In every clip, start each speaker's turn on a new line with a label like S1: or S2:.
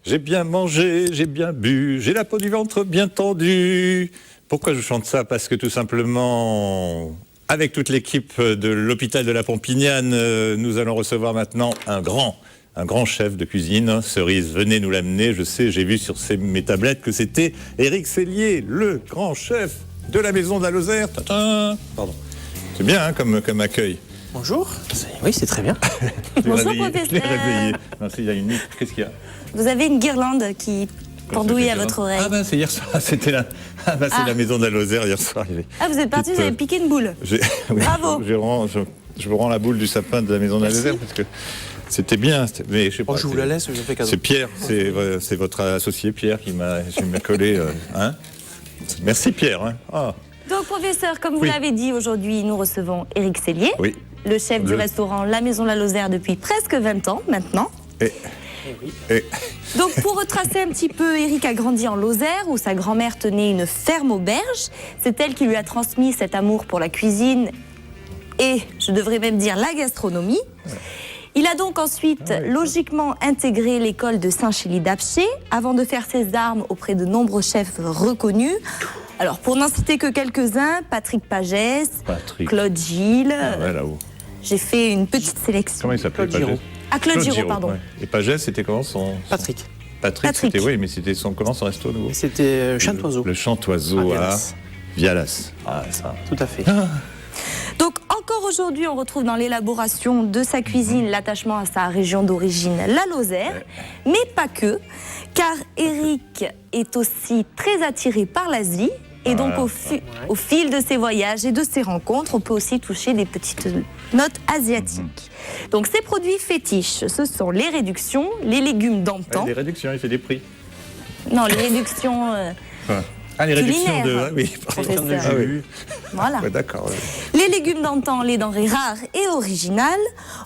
S1: J'ai bien mangé, j'ai bien bu, j'ai la peau du ventre bien tendue. Pourquoi je chante ça? Parce que tout simplement, avec toute l'équipe de l'hôpital de la Pompignane, nous allons recevoir maintenant un grand chef de cuisine. Cerise, venez nous l'amener. Je sais, j'ai vu sur mes tablettes que c'était Éric Sellier, le grand chef de la Maison de la Lozère. Pardon. C'est bien hein, comme accueil.
S2: Bonjour. Oui, c'est très bien.
S3: Bonjour,
S1: Je l'ai
S3: professeur.
S1: réveillé. Merci, il y a une nuit. Qu'est-ce qu'il y a?
S3: Vous avez une guirlande qui pendouille à votre oreille.
S1: Ah ben c'est hier soir, c'était là. Ah ben c'est la Maison de la Lozère hier soir.
S3: Ah, vous êtes parti, vous avez piqué une boule.
S1: Oui,
S3: Bravo.
S1: Je vous rends la boule du sapin de la Maison de la Lozère parce que c'était bien. Mais je sais pas.
S2: Je vous la laisse, je fais cadeau.
S1: C'est Pierre, c'est votre associé Pierre qui m'a collé. Hein. Merci Pierre. Hein. Ah.
S3: Donc, professeur, comme vous
S1: Oui.
S3: l'avez dit, aujourd'hui, nous recevons Éric Sellier,
S1: Oui.
S3: le chef du restaurant La Maison de la Lozère depuis presque 20 ans maintenant.
S1: Et
S3: Donc, pour retracer un petit peu, Éric a grandi en Lozère, où sa grand-mère tenait une ferme auberge. C'est elle qui lui a transmis cet amour pour la cuisine et, je devrais même dire, la gastronomie. Il a donc ensuite logiquement intégré l'école de Saint-Chély-d'Apcher avant de faire ses armes auprès de nombreux chefs reconnus. Alors, pour n'en citer que quelques-uns, Patrick Pagès, Claude Gilles.
S1: Ah ouais, là-haut.
S3: J'ai fait une petite sélection.
S1: Comment il s'appelait
S2: Claude Giraud.
S3: Ah, Claude Giraud, pardon.
S1: Ouais. Et Pagès, c'était comment son...
S2: Patrick.
S1: Patrick. C'était oui, mais c'était comment son resto nouveau?
S2: C'était Chantoiseau.
S1: Le Chantoiseau à Vialas. Ah ça.
S2: Tout à fait.
S3: Donc, encore aujourd'hui, on retrouve dans l'élaboration de sa cuisine l'attachement à sa région d'origine, la Lozère, mais pas que, car Éric est aussi très attiré par l'Asie. Et donc, au fil de ses voyages et de ses rencontres, on peut aussi toucher des petites notes asiatiques. Donc, ses produits fétiches, ce sont les réductions, les légumes d'antan.
S1: Des réductions, il fait des prix.
S3: Non, les réductions
S1: Ah, les réductions
S3: culinaires,
S1: de... Oui,
S3: professeur.
S1: Ah, oui.
S3: Voilà.
S1: Ouais, d'accord. Ouais.
S3: Les légumes d'antan, les denrées rares et originales.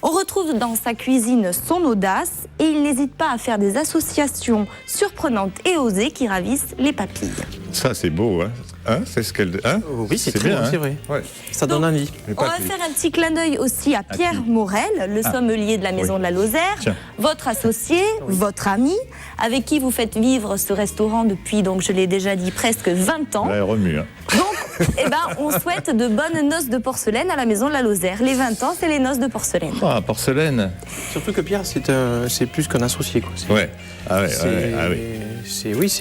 S3: On retrouve dans sa cuisine son audace et il n'hésite pas à faire des associations surprenantes et osées qui ravissent les papilles.
S1: Ça, c'est beau, hein, c'est ce qu'elle... Hein,
S2: Oui, c'est très bien, c'est vrai.
S1: Ouais.
S2: Ça donne envie.
S3: On va faire un petit clin d'œil aussi à Pierre Morel, le sommelier de la Maison de la Lozère, votre associé, votre ami, avec qui vous faites vivre ce restaurant depuis, donc je l'ai déjà dit, presque 20 ans.
S1: Là, elle remue. Hein.
S3: Donc, on souhaite de bonnes noces de porcelaine à la Maison de la Lozère. Les 20 ans, c'est les noces de porcelaine.
S1: Ah, porcelaine.
S2: Surtout que Pierre, c'est plus qu'un associé. Quoi.
S1: Ouais. Ah ouais, ah oui.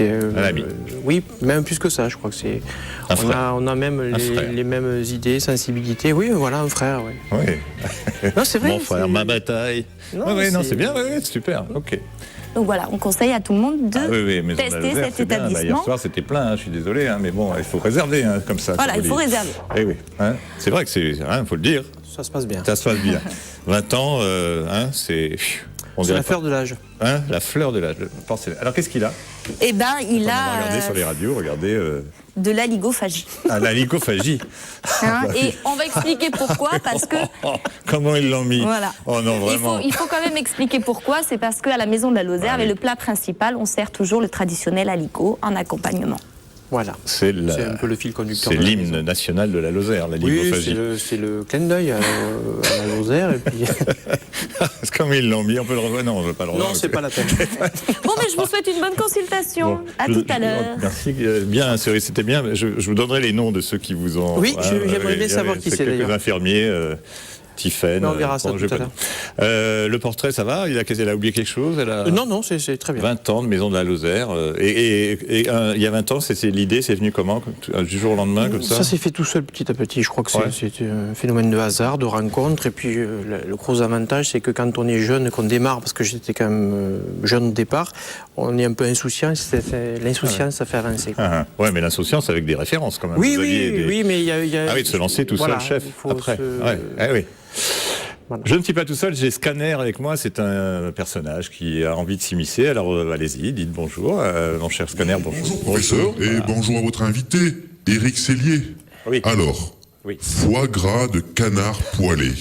S2: Un
S1: ami.
S2: Oui, même plus que ça, je crois que c'est... On a même les mêmes idées, sensibilités. Oui, voilà, un frère, oui.
S1: Oui.
S2: Non, c'est vrai.
S1: Mon frère, ma bataille. Non, c'est bien, c'est super, ok.
S3: Donc voilà, on conseille à tout le monde de
S1: Maison de la
S3: tester
S1: Lozère,
S3: cet
S1: c'est bien.
S3: établissement.
S1: Hier soir, c'était plein, hein, je suis désolé, hein, mais bon, il faut réserver comme ça.
S3: Voilà, il faut réserver.
S1: Eh oui, hein, c'est vrai que c'est, faut le dire.
S2: Ça se passe bien.
S1: Ça se passe bien. 20 ans, c'est...
S2: C'est la fleur de l'âge.
S1: Hein, la fleur de l'âge. Alors, qu'est-ce qu'il a?
S3: Eh bien, il
S1: On
S3: a
S1: regardé sur les radios, regardez...
S3: de la ligophagie.
S1: Ah, la lycophagie.
S3: Et on va expliquer pourquoi, parce que...
S1: Comment ils l'ont mis?
S3: Voilà.
S1: Oh non, vraiment.
S3: Il faut quand même expliquer pourquoi. C'est parce qu'à la Maison de la Lozère, avec le plat principal, on sert toujours le traditionnel aligot en accompagnement.
S2: Voilà.
S1: C'est
S2: un peu le fil conducteur.
S1: C'est l'hymne national de la Lozère, la lygophagie.
S2: Oui, c'est le clin d'œil à la Lozère. Et puis...
S1: Comme ils l'ont mis, on peut le revoir. Non, on ne veut pas le revoir.
S2: Non, c'est pas la peine.
S3: Bon, mais je vous souhaite une bonne consultation.
S1: Bon,
S3: à tout à l'heure.
S1: Merci. Bien, Cerise, c'était bien. Je vous donnerai les noms de ceux qui vous ont...
S2: Oui, j'aimerais bien savoir qui c'est d'ailleurs.
S1: Quelques infirmiers... Tiffen.
S2: On verra ça tout à l'heure.
S1: Le portrait, ça va? Elle a oublié quelque chose?
S2: Non, c'est très bien.
S1: 20 ans de Maison de la Lozère. Et il y a 20 ans, l'idée, c'est venu comment? Du jour au lendemain, comme ça?
S2: Ça s'est fait tout seul, petit à petit. Je crois que c'est un phénomène de hasard, de rencontre. Et puis, le gros avantage, c'est que quand on est jeune, qu'on démarre, parce que j'étais quand même jeune au départ, on est un peu insouciant. L'insouciance, ça fait avancer.
S1: Ouais, mais l'insouciance avec des références, quand même.
S2: Oui, mais il y a...
S1: Ah oui, de se lancer tout seul, chef, après. Oui. Voilà. Je ne suis pas tout seul, j'ai Scanner avec moi, c'est un personnage qui a envie de s'immiscer, alors allez-y, dites bonjour, mon cher Scanner, bonjour.
S4: Bonjour professeur, et bonjour à votre invité, Éric Sellier.
S1: Oui.
S4: Alors, foie gras de canard poêlé.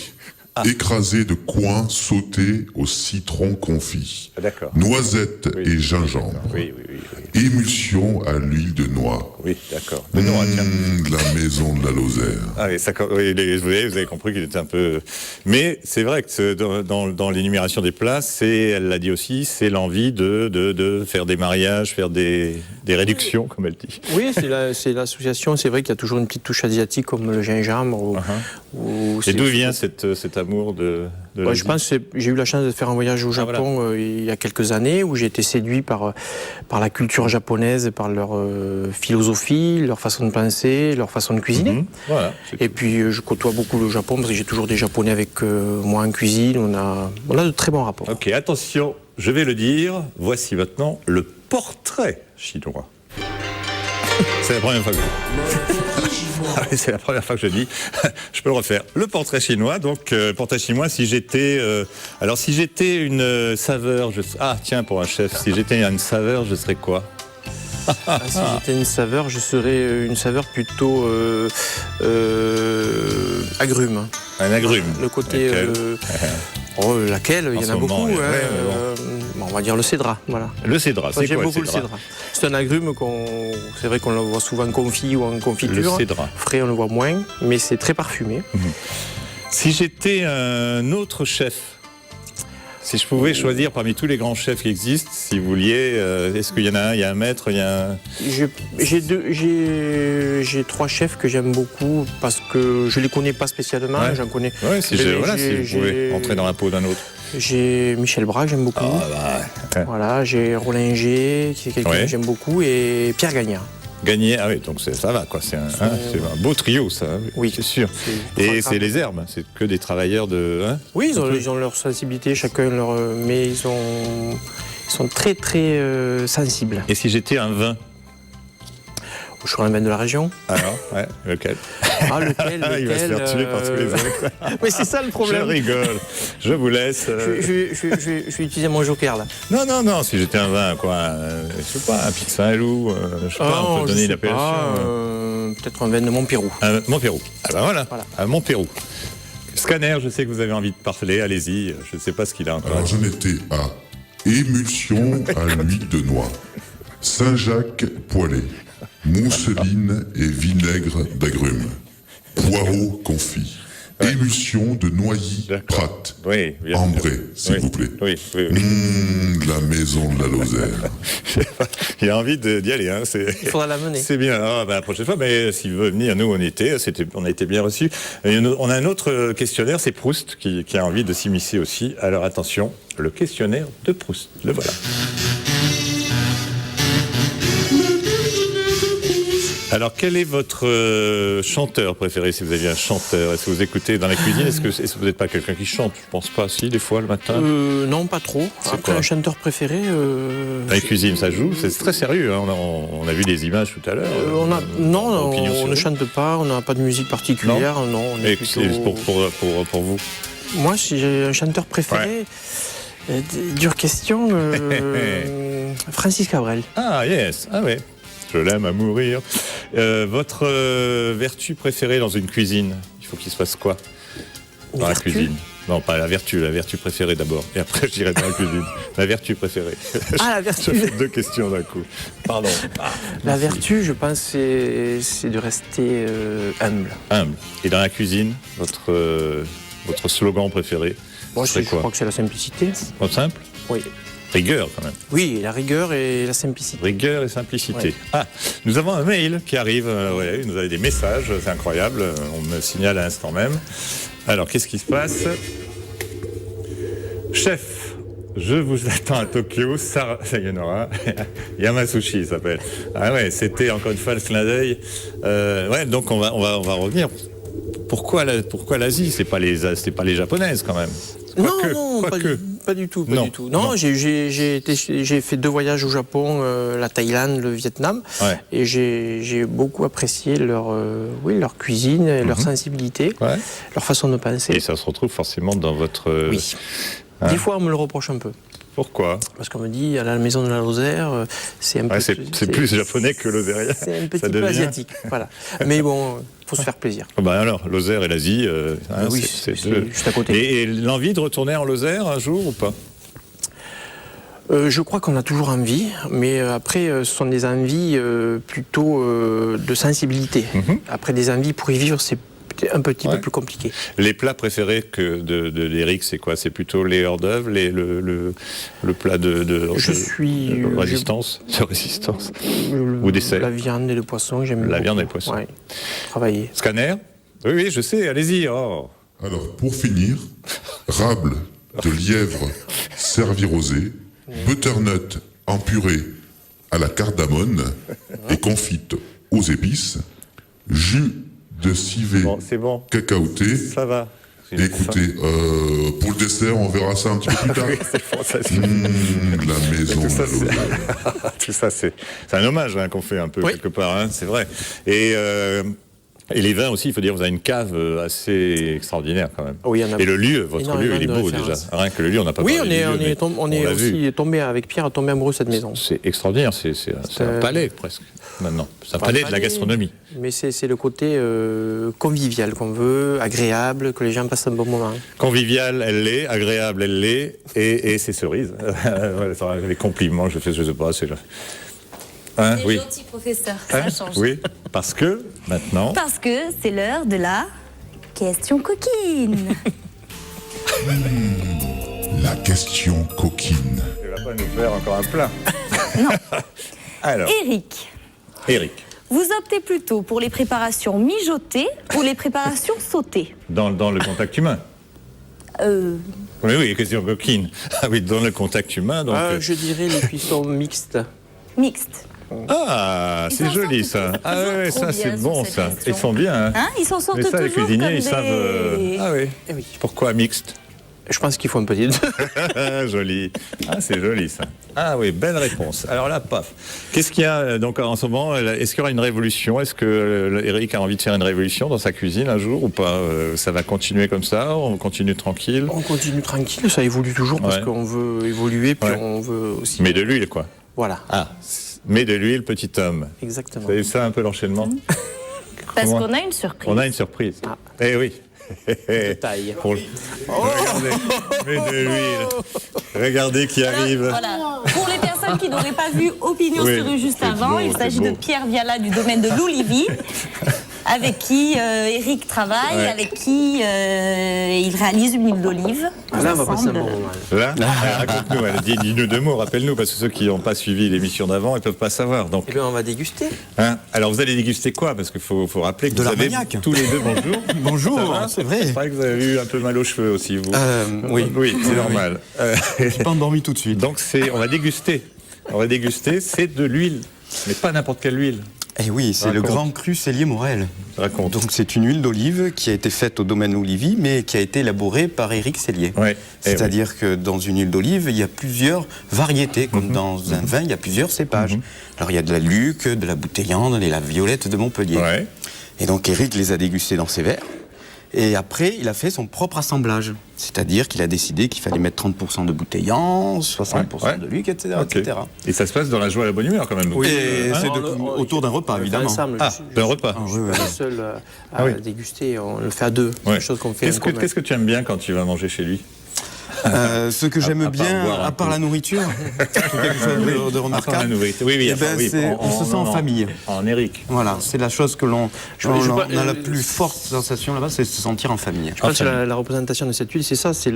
S4: écrasé de coin sauté au citron confit,
S1: D'accord.
S4: noisettes
S1: Oui.
S4: et gingembre,
S1: Oui, oui, oui, oui.
S4: émulsion à l'huile de noix.
S1: Oui, d'accord. Le nom, tiens.
S4: La maison de la Lozère.
S1: Ah oui, vous avez compris qu'il était un peu... Mais c'est vrai que dans l'énumération des plats, elle l'a dit aussi, c'est l'envie de faire des mariages, faire des réductions, comme elle dit.
S2: Oui, c'est l'association. C'est vrai qu'il y a toujours une petite touche asiatique comme le gingembre.
S1: Et d'où vient cet amour de
S2: Ouais, je pense que j'ai eu la chance de faire un voyage au Japon il y a quelques années où j'ai été séduit par la culture japonaise, par leur philosophie, leur façon de penser, leur façon de cuisiner.
S1: Voilà,
S2: et puis je côtoie beaucoup le Japon parce que j'ai toujours des Japonais avec moi en cuisine. On a de très bons rapports.
S1: Ok, attention, je vais le dire. Voici maintenant le portrait chinois. C'est la première fois que c'est la première fois que je dis. Je peux le refaire. Le portrait chinois. Donc, portrait chinois. Si j'étais une saveur, tiens, pour un chef, si j'étais une saveur, je serais quoi?
S2: Si j'étais une saveur, je serais une saveur plutôt agrume.
S1: Un agrume.
S2: Le côté. Laquelle il y en a beaucoup. On va dire le cédra. Voilà.
S1: Le cédra, c'est
S2: J'aime
S1: quoi
S2: beaucoup le cédra. C'est un agrume c'est vrai qu'on le voit souvent confit ou en confiture.
S1: Le cédra.
S2: Frais, on le voit moins, mais c'est très parfumé.
S1: Si j'étais un autre chef, si je pouvais choisir parmi tous les grands chefs qui existent, si vous vouliez, est-ce qu'il y en a un, il y a un maître, il y a un...
S2: J'ai 3 chefs que j'aime beaucoup parce que je les connais pas spécialement, j'en connais.
S1: Ouais, si vous pouvez entrer dans la peau d'un autre.
S2: J'ai Michel Braque, j'aime beaucoup. Voilà, j'ai Roland G, qui est quelqu'un que j'aime beaucoup, et Pierre Gagnard.
S1: Gagné, donc ça va quoi, c'est un beau trio ça,
S2: oui,
S1: c'est sûr. Et c'est les herbes, c'est que des travailleurs de...
S2: oui, ils ont leur sensibilité, chacun leur... mais ils sont très très sensibles.
S1: Et si j'étais un vin?
S2: Je suis un vin de la région.
S1: Alors, lequel?
S2: Lequel
S1: Il va se faire tuer par tous les autres.
S2: Mais c'est ça le problème.
S1: Je rigole, je vous laisse.
S2: Je vais utiliser mon joker là.
S1: Non, si j'étais un vin, quoi, je sais pas, un Pic Saint-Loup, je sais pas, on peut donner l'appellation.
S2: Peut-être un vin de Montpérou.
S1: Montpérou, voilà. Montpérou. Scanner, je sais que vous avez envie de parler, allez-y, je ne sais pas ce qu'il a encore.
S4: Alors j'en étais à émulsion à l'huile de noix, Saint-Jacques poêlé, mousseline et vinaigre d'agrumes, poireaux confits, émulsion de noilly Prat, ambré, s'il vous plaît.
S1: Oui.
S4: La maison de la Lozère.
S1: Il a envie d'y aller.
S2: Il faudra l'amener.
S1: C'est bien. La prochaine fois, mais s'il veut venir, nous, on a été bien reçus. On a un autre questionnaire, c'est Proust, qui a envie de s'immiscer aussi. Alors attention, le questionnaire de Proust. Le voilà. Alors, quel est votre chanteur préféré, si vous aviez un chanteur? Est-ce que vous écoutez dans la cuisine? Est-ce que vous n'êtes pas quelqu'un qui chante? Je pense pas, si, des fois, le matin.
S2: Non, pas trop. Après, un chanteur préféré...
S1: Dans la cuisine, ça joue? C'est très sérieux, hein. On a vu des images tout à l'heure.
S2: on ne chante pas, on n'a pas de musique particulière. Non, on est plutôt...
S1: pour vous?
S2: Moi, si j'ai un chanteur préféré... Dure question. Francis Cabrel.
S1: Ah, yes. Ah, ouais. Je l'aime à mourir. Votre vertu préférée dans une cuisine? Il faut qu'il se passe quoi dans la cuisine? Non, pas la vertu préférée d'abord. Et après, je dirais dans la cuisine. La vertu préférée.
S2: La vertu.
S1: Je fais 2 questions d'un coup. Pardon.
S2: La vertu, je pense, c'est de rester humble.
S1: Humble. Et dans la cuisine, votre slogan préféré?
S2: Je crois que c'est la simplicité.
S1: Simple?
S2: Oui.
S1: Rigueur, quand même.
S2: Oui, la rigueur et la simplicité.
S1: Rigueur et simplicité.
S2: Ouais.
S1: Nous avons un mail qui arrive. Vous avez des messages, c'est incroyable. On me signale à l'instant même. Alors, qu'est-ce qui se passe? Chef, je vous attends à Tokyo. Sayonara. Yamasushi, il s'appelle. C'était encore une fois le clin d'œil. Donc on va revenir. Pourquoi l'Asie? C'est pas les japonaises, quand même.
S2: Pas du tout. Non, j'ai fait 2 voyages au Japon, la Thaïlande, le Vietnam, et j'ai beaucoup apprécié leur cuisine, leur sensibilité, leur façon de penser.
S1: Et ça se retrouve forcément dans votre...
S2: Oui. Des fois, on me le reproche un peu.
S1: Pourquoi?
S2: Parce qu'on me dit, à la maison de la Lozère, c'est un peu...
S1: C'est plus japonais que lozérien.
S2: C'est un petit peu asiatique, voilà. Mais bon... faut se faire plaisir.
S1: Oh bah alors, Lozère et l'Asie,
S2: Oui,
S1: c'est
S2: c'est
S1: deux.
S2: juste à côté.
S1: Et l'envie de retourner en Lozère un jour ou pas?
S2: Je crois qu'on a toujours envie, mais après, ce sont des envies plutôt de sensibilité. Après, des envies pour y vivre, c'est un petit peu plus compliqué.
S1: Les plats préférés d'Éric, c'est quoi? C'est plutôt les hors d'œuvre, le plat de résistance, ou dessert?
S2: La viande et le poisson, j'aime beaucoup.
S1: La viande et le poisson.
S2: Ouais. Travailler.
S1: Scanner? Oui, je sais, allez-y. Oh.
S4: Alors, pour finir, rable de lièvre servi rosé, butternut en purée à la cardamone et confite aux épices, jus de civet
S1: Bon, c'est bon.
S4: cacaoté.
S1: Ça va.
S4: Écoutez, pour le dessert, on verra ça un petit peu plus tard.
S1: Oui, c'est bon, ça, c'est-
S4: La maison.
S1: Tout ça,
S4: de Lozère.
S1: Tout ça, c'est un hommage qu'on fait un peu quelque part, hein, c'est vrai. Et les vins aussi, il faut dire, vous avez une cave assez extraordinaire quand même.
S2: Oui, il y en a
S1: et le lieu, votre
S2: énormément
S1: lieu, il est
S2: de
S1: beau déjà.
S2: références.
S1: Rien que le lieu, on n'a pas
S2: Oui,
S1: parlé du lieu, mais
S2: on est
S1: l'a
S2: aussi
S1: vu.
S2: tombé avec Pierre, tombé amoureux de cette maison.
S1: C'est extraordinaire, c'est un palais presque, maintenant. C'est un palais de la gastronomie.
S2: Mais c'est le côté convivial qu'on veut, agréable, que les gens passent un bon moment.
S1: Conviviale, elle l'est, agréable, elle l'est, et c'est cerise. Voilà, les compliments, je sais pas, c'est là. Hein,
S3: Les
S1: oui.
S3: gentils professeurs, ça
S1: Hein,
S3: change.
S1: oui, parce que maintenant.
S3: Parce que c'est l'heure de la question coquine.
S4: La question coquine.
S1: Tu vas pas nous faire encore un plat.
S3: Non.
S1: Alors,
S3: Éric, vous optez plutôt pour les préparations mijotées ou les préparations sautées?
S1: dans le contact humain. Oui, question coquine. Ah oui, dans le contact humain. Donc,
S2: Je dirais les cuissons mixtes.
S3: Mixtes.
S1: Ah,
S3: Ils
S1: c'est
S3: s'en
S1: joli
S3: sortent
S1: ça. Ah
S3: toujours
S1: ouais,
S3: trop
S1: ça
S3: bien
S1: c'est
S3: sur
S1: bon
S3: cette
S1: ça.
S3: question.
S1: Ils sont bien. Hein.
S3: Hein, ils s'en sortent
S1: Mais ça,
S3: toujours
S1: les cuisiniers,
S3: comme
S1: ils savent. Ah oui.
S2: Eh oui.
S1: Pourquoi mixte?
S2: Je pense qu'il faut un petit.
S1: Joli. Ah, c'est joli ça. Ah oui, belle réponse. Alors là, paf. Qu'est-ce qu'il y a donc en ce moment? Est-ce qu'il y aura une révolution? Est-ce que Éric a envie de faire une révolution dans sa cuisine un jour ou pas? Ça va continuer comme ça? On continue tranquille?
S2: On continue tranquille, ça évolue toujours parce
S1: Ouais.
S2: qu'on veut évoluer, puis
S1: Ouais.
S2: on veut aussi.
S1: Mais de l'huile quoi.
S2: Voilà,
S1: Ah, mais de l'huile, petit homme.
S2: exactement.
S1: Vous avez vu ça un peu l'enchaînement?
S3: Parce
S1: Comment
S3: qu'on a une surprise.
S1: On a une surprise.
S2: Ah.
S1: Eh oui.
S2: Taille.
S1: Pour le- Regardez, mais de l'huile. Regardez qui arrive.
S3: Voilà. Pour les personnes qui n'auraient pas vu Opinion
S1: Oui,
S3: sur rue juste
S1: c'est
S3: avant,
S1: beau,
S3: il
S1: c'est
S3: s'agit de
S1: beau.
S3: Pierre Viala du domaine de l'Olivie, avec qui Éric travaille,
S1: Ouais.
S3: avec qui il réalise une huile d'olive.
S2: Là, on va passer un
S3: ensemble.
S2: bon moment.
S1: Là, raconte-nous, dis-nous deux mots, rappelle-nous, parce que ceux qui n'ont pas suivi l'émission d'avant, ils ne peuvent pas savoir. Donc,
S2: Eh bien, on va déguster.
S1: hein, alors, vous allez déguster quoi? Parce qu'il faut rappeler que
S5: De
S1: vous avez
S5: l'armagnac.
S1: tous les deux, bonjour.
S5: Bonjour,
S1: Ça va
S5: c'est vrai.
S1: C'est vrai que vous avez eu un peu mal aux cheveux aussi, vous.
S5: Oui.
S1: Oui, c'est normal.
S5: Je suis pas endormi tout de suite.
S1: Donc, on va déguster. On va déguster, c'est de l'huile. Mais pas n'importe quelle huile.
S5: Eh oui, c'est le
S1: Raconte.
S5: Grand Cru Cellier Morel.
S1: Raconte.
S5: Donc c'est une huile d'olive qui a été faite au domaine Olivie, mais qui a été élaborée par Éric Cellier.
S1: Ouais. Eh
S5: C'est-à-dire que dans une huile d'olive, il y a plusieurs variétés, comme dans un vin, il y a plusieurs cépages. Alors il y a de la Luc, de la Bouteillande et la Violette de Montpellier.
S1: Ouais.
S5: Et donc Éric les a dégustés dans ses verres. Et après, il a fait son propre assemblage. C'est-à-dire qu'il a décidé qu'il fallait mettre 30% de Bouteillante, 60%
S1: Ouais.
S5: de Luc, etc.
S1: Ok.
S5: etc.
S1: Et ça se passe dans la joie et la bonne humeur quand même.
S5: Oui,
S1: Hein
S5: c'est autour d'un
S2: On
S5: repas,
S2: le fait
S5: évidemment.
S2: ensemble.
S1: Ah, d'un repas.
S5: Ah, oui, oui.
S2: Je suis pas seul à
S1: oui.
S2: déguster, on le fait à deux. C'est
S1: Ouais.
S2: quelque chose qu'on fait
S1: Qu'est-ce
S2: en commun.
S1: que tu aimes bien quand tu vas manger chez lui?
S5: Ce que j'aime
S1: à part
S5: bien,
S1: boire un
S5: à part
S1: coup.
S5: la nourriture, c'est quelque chose de
S1: À part la
S5: remarquable.
S1: nourriture. Oui, oui,
S5: Eh
S1: enfin,
S5: ben,
S1: oui.
S5: on se sent en famille.
S1: En Éric.
S5: Voilà, c'est la chose que l'on
S2: je-
S5: on a la plus forte sensation là-bas, c'est se sentir en famille.
S2: Je pense que la représentation de cette huile, c'est ça, c'est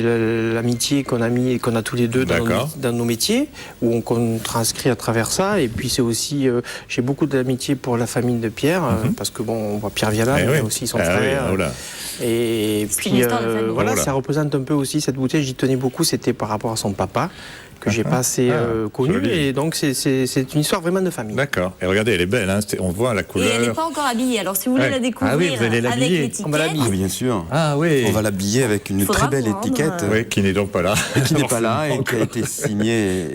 S2: l'amitié qu'on a tous les deux
S1: D'accord.
S2: dans nos métiers, où qu'on transcrit à travers ça. Et puis c'est aussi, j'ai beaucoup d'amitié pour la famille de Pierre, parce que bon, on voit Pierre Viala,
S1: Eh
S2: mais il y a
S1: oui.
S2: aussi son
S1: Ah oui,
S2: frère.
S1: oh là.
S2: Et
S3: C'est
S2: puis
S3: une histoire de famille.
S2: voilà,
S1: Oh là.
S2: ça représente un peu aussi cette bouteille. J'y tenais beaucoup. C'était par rapport à son papa que j'ai pas assez connu.
S1: joli.
S2: Et donc c'est une histoire vraiment de famille.
S1: D'accord. Et regardez, elle est belle. Hein. On voit la
S3: Et elle n'est
S1: couleur.
S3: pas encore habillée. Alors si vous voulez
S1: Ouais.
S3: la découvrir
S1: Ah oui, vous allez
S3: avec
S1: l'habiller.
S3: l'étiquette,
S2: On va l'habiller.
S5: Ah, bien sûr.
S1: Ah oui.
S5: On va l'habiller avec une
S3: Faudra
S5: très belle
S3: vendre.
S5: étiquette
S1: Oui, qui n'est donc pas là.
S5: qui n'est pas là et
S1: Forcément.
S5: qui a été signée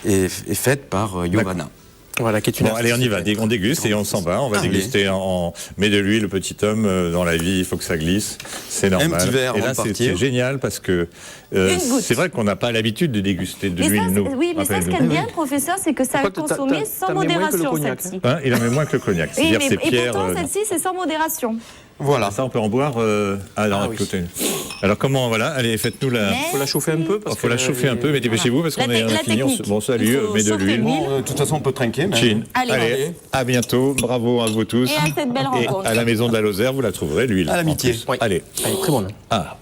S5: et faite par Giovanna.
S2: Voilà, qui est une
S1: Bon, allez, on y va. On déguste et on s'en va. On va
S5: Allez.
S1: déguster mais de l'huile, le petit homme, dans la vie, il faut que ça glisse. C'est normal.
S5: petit verre
S1: et
S5: avant
S1: là,
S5: de partir.
S1: c'est génial parce que
S3: goutte.
S1: c'est vrai qu'on n'a pas l'habitude de déguster de
S3: Mais
S1: l'huile,
S3: ça,
S1: nous.
S3: oui, mais ça, ce
S1: Rappelle-nous.
S3: qu'aime bien le professeur, c'est que ça
S2: Pourquoi
S3: est consommé sans
S2: t'as mis moins que le
S3: modération,
S2: cognac,
S3: celle-ci.
S1: Hein, il en met moins que le cognac.
S3: Oui,
S1: C'est-à-dire,
S3: mais,
S1: c'est
S3: et
S1: Pierre.
S3: pourtant, celle-ci, c'est sans modération.
S5: Voilà.
S1: Ça, on peut en boire
S2: oui.
S1: côté. Alors, comment, voilà, allez, faites-nous la.
S3: Mais-
S2: Il faut la chauffer un peu.
S1: Il faut la chauffer un peu, mais dépêchez-vous parce qu'on
S3: La
S1: est
S3: te- la
S1: fini.
S3: technique.
S1: Bon, salut,
S3: Il faut
S1: mets de
S3: sauter
S1: l'huile.
S3: l'huile.
S5: De toute façon, on peut trinquer. Mais...
S1: Chin.
S3: Allez.
S1: À bientôt. Bravo à vous tous.
S3: Et à cette belle
S1: Et
S3: rencontre.
S1: à la maison de la Lozère, vous la trouverez, l'huile.
S5: À l'amitié.
S1: en plus. Allez.
S2: Elle est très bonne.
S1: Ah.